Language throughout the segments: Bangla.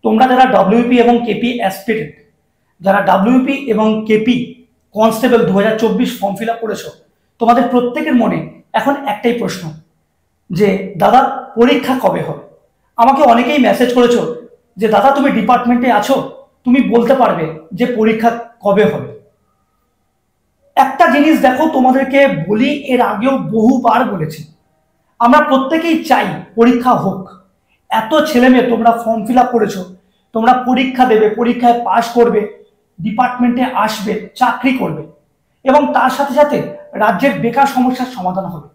তোমরা যারা ডব্লিউপি এবং কেপি অ্যাসপিরেন্ট, যারা ডব্লিউপি এবং KP constable 2024 form fill up করেছো, তোমাদের প্রত্যেকের মনে এখন একটাই প্রশ্ন যে দাদা পরীক্ষা কবে হবে। আমাকে অনেকেই মেসেজ করেছো যে দাদা তুমি ডিপার্টমেন্টে আছো, তুমি বলতে পারবে যে পরীক্ষা কবে হবে। একটা জিনিস দেখো, তোমাদেরকে বলি, এর আগেও বহুবার বলেছি, আমরা প্রত্যেকেই চাই পরীক্ষা হোক। এত ছেলে মেয়ে তোমরা ফর্ম ফিল আপ করেছো, তোমরা পরীক্ষা দেবে, পরীক্ষায় পাশ করবে, ডিপার্টমেন্টে আসবে, চাকরি করবে এবং তার সাথে সাথে রাজ্যের বেকার সমস্যার সমাধান হবে।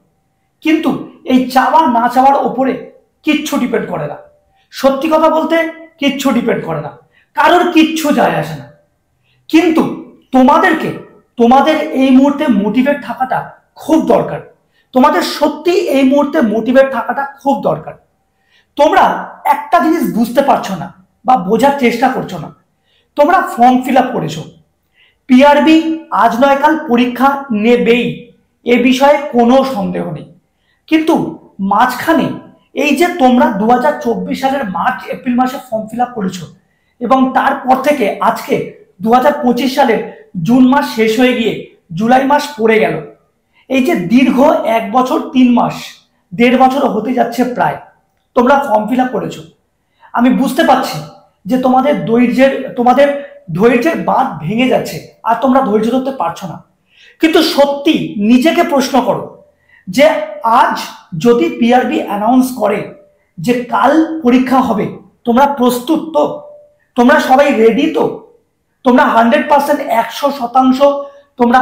কিন্তু এই চাওয়া না চাওয়ার ওপরে কিচ্ছু ডিপেন্ড করে না। সত্যি কথা বলতে কিচ্ছু ডিপেন্ড করে না, কারোর কিচ্ছু যায় আসে না। কিন্তু তোমাদের এই মুহূর্তে মোটিভেট থাকাটা খুব দরকার। তোমাদের সত্যি এই মুহূর্তে মোটিভেট থাকাটা খুব দরকার। তোমরা একটা জিনিস বুঝতে পারছো না বা বোঝার চেষ্টা করছো না। তোমরা ফর্ম ফিল আপ করেছো, পিআরবি আজ নয় কাল পরীক্ষা নেবেই, এ বিষয়ে কোনো সন্দেহ নেই। কিন্তু মাঝখানে এই যে তোমরা 2024 সালের মার্চ এপ্রিল মাসে ফর্ম ফিল আপ করেছো এবং তারপর থেকে আজকে 2025 সালের জুন মাস শেষ হয়ে গিয়ে জুলাই মাস পড়ে গেল, এই যে দীর্ঘ 1 বছর 3 মাস, 1.5 বছর হতে যাচ্ছে প্রায়, তোমরা ফর্ম ফিল আপ করেছো। আমি বুঝতে পারছি যে তোমাদের ধৈর্যের বাঁধ ভেঙে যাচ্ছে আর তোমরা ধৈর্য ধরতে পারছো না। কিন্তু সত্যি নিজেকে প্রশ্ন করো যে আজ যদি পিআরবি অ্যানাউন্স করে যে কাল পরীক্ষা হবে, তোমরা প্রস্তুত তো? তোমরা সবাই রেডি তো? তোমরা 100%, 100% তোমরা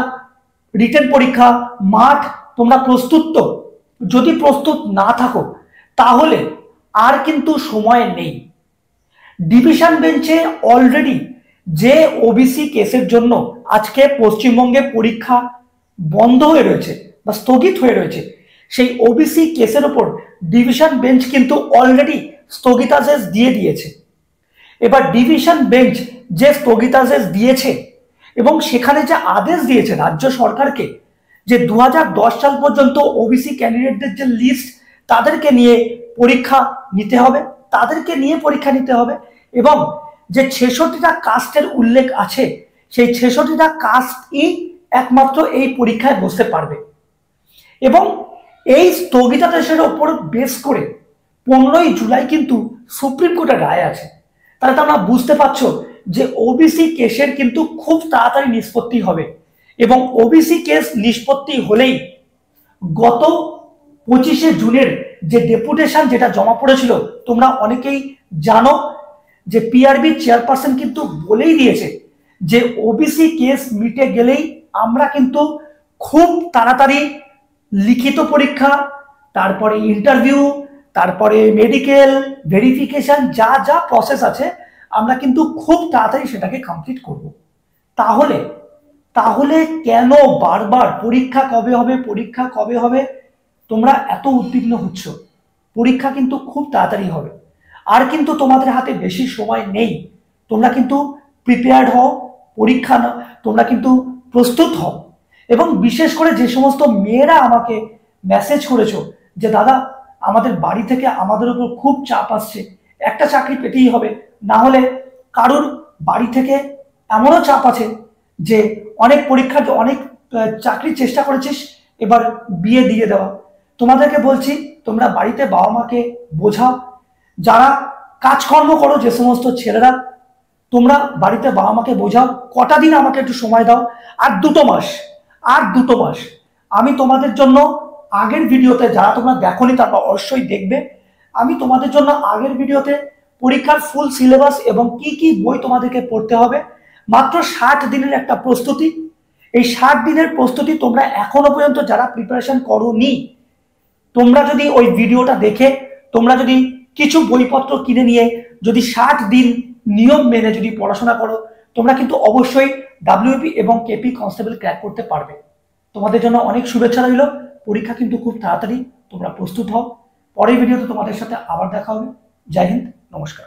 রিটেন পরীক্ষা, মাঠ, তোমরা প্রস্তুত তো? যদি প্রস্তুত না থাকো তাহলে আর কিন্তু সময় নেই। ডিভিশন বেঞ্চে অলরেডি যে ওবিসি কেসের জন্য আজকে পশ্চিমবঙ্গে পরীক্ষা বন্ধ হয়ে রয়েছে বা স্থগিত হয়ে রয়েছে, সেই ওবিসি কেসের ওপর ডিভিশন বেঞ্চ কিন্তু অলরেডি স্থগিতাদেশ দিয়ে দিয়েছে। এবার ডিভিশন বেঞ্চ যে স্থগিতাদেশ দিয়েছে এবং সেখানে যে আদেশ দিয়েছে রাজ্য সরকারকে যে 2010 সাল পর্যন্ত ওবিসি ক্যান্ডিডেটদের যে লিস্ট, তাদেরকে নিয়ে পরীক্ষা নিতে হবে, এবং যে 66টা কাস্টের উল্লেখ আছে, সেই 66টা কাস্টই একমাত্র এই পরীক্ষায় বসতে পারবে। এবং এই স্থগিতাদেশের ওপর বেস করে 15ই জুলাই কিন্তু সুপ্রিম কোর্টের রায় আছে। তাহলে তোমরা বুঝতে পারছো যে ওবিসি কেসের কিন্তু খুব তাড়াতাড়ি নিষ্পত্তি হবে এবং ওবিসি কেস নিষ্পত্তি হলেই গত 25শে জুনের যে ডেপুটেশন যেটা জমা পড়েছিল, তোমরা অনেকেই জানো যে পিআরবি চেয়ারপারসন কিন্তু বলেই দিয়েছে যে ওবিসি কেস মিটে গেলেই আমরা কিন্তু খুব তাড়াতাড়ি লিখিত পরীক্ষা, তারপরে ইন্টারভিউ, তারপরে মেডিকেল ভেরিফিকেশন, যা যা প্রসেস আছে আমরা কিন্তু খুব তাড়াতাড়ি সেটাকে কমপ্লিট করব। তাহলে কেন বারবার পরীক্ষা কবে হবে তোমরা এত উদ্বিগ্ন হচ্ছ? পরীক্ষা কিন্তু খুব তাড়াতাড়ি হবে, আর কিন্তু তোমাদের হাতে বেশি সময় নেই। তোমরা কিন্তু প্রিপেয়ার্ড হও, পরীক্ষা না, তোমরা কিন্তু প্রস্তুত হও। এবং বিশেষ করে যে সমস্ত মেয়েরা আমাকে মেসেজ করেছো যে দাদা আমাদের বাড়ি থেকে আমাদের উপর খুব চাপ আসছে, একটা চাকরি পেতেই হবে, না হলে কারোর বাড়ি থেকে এমনও চাপ আছে যে অনেক পরীক্ষার অনেক চাকরির চেষ্টা করেছিস, এবার বিয়ে দিয়ে দেওয়া। তোমাদেরকে বলছি তোমরা বাড়িতে বাবা মাকে বোঝাও। যারা কাজকর্ম করো, যে সমস্ত ছেলেরা, তোমরা বাড়িতে বাবা মাকে বোঝাও, কটা দিন আমাকে একটু সময় দাও, আর দুটো মাস আমি তোমাদের জন্য আগের ভিডিওতে, যারা তোমরা দেখোনি তারা অবশ্যই দেখবে, আমি তোমাদের জন্য আগের ভিডিওতে পরীক্ষার ফুল সিলেবাস এবং কি কি বই তোমাদেরকে পড়তে হবে, মাত্র 60 দিনের একটা প্রস্তুতি। এই 60 দিনের প্রস্তুতি তোমরা এখনো পর্যন্ত যারা প্রিপারেশন করোনি, তোমরা যদি ওই ভিডিওটা দেখে, তোমরা যদি কিছু বইপত্র কিনে নিয়ে যদি 60 দিন নিয়ম মেনে যদি পড়াশোনা করো, তোমরা কিন্তু অবশ্যই ডাব্লিউপি এবং কেপি কনস্টেবল ক্র্যাক করতে পারবে। তোমাদের জন্য অনেক শুভেচ্ছা রইল। পরীক্ষা কিন্তু খুব তাড়াতাড়ি, তোমরা প্রস্তুত হও। পরের ভিডিওতে তোমাদের সাথে আবার দেখা হবে। জয় হিন্দ, নমস্কার।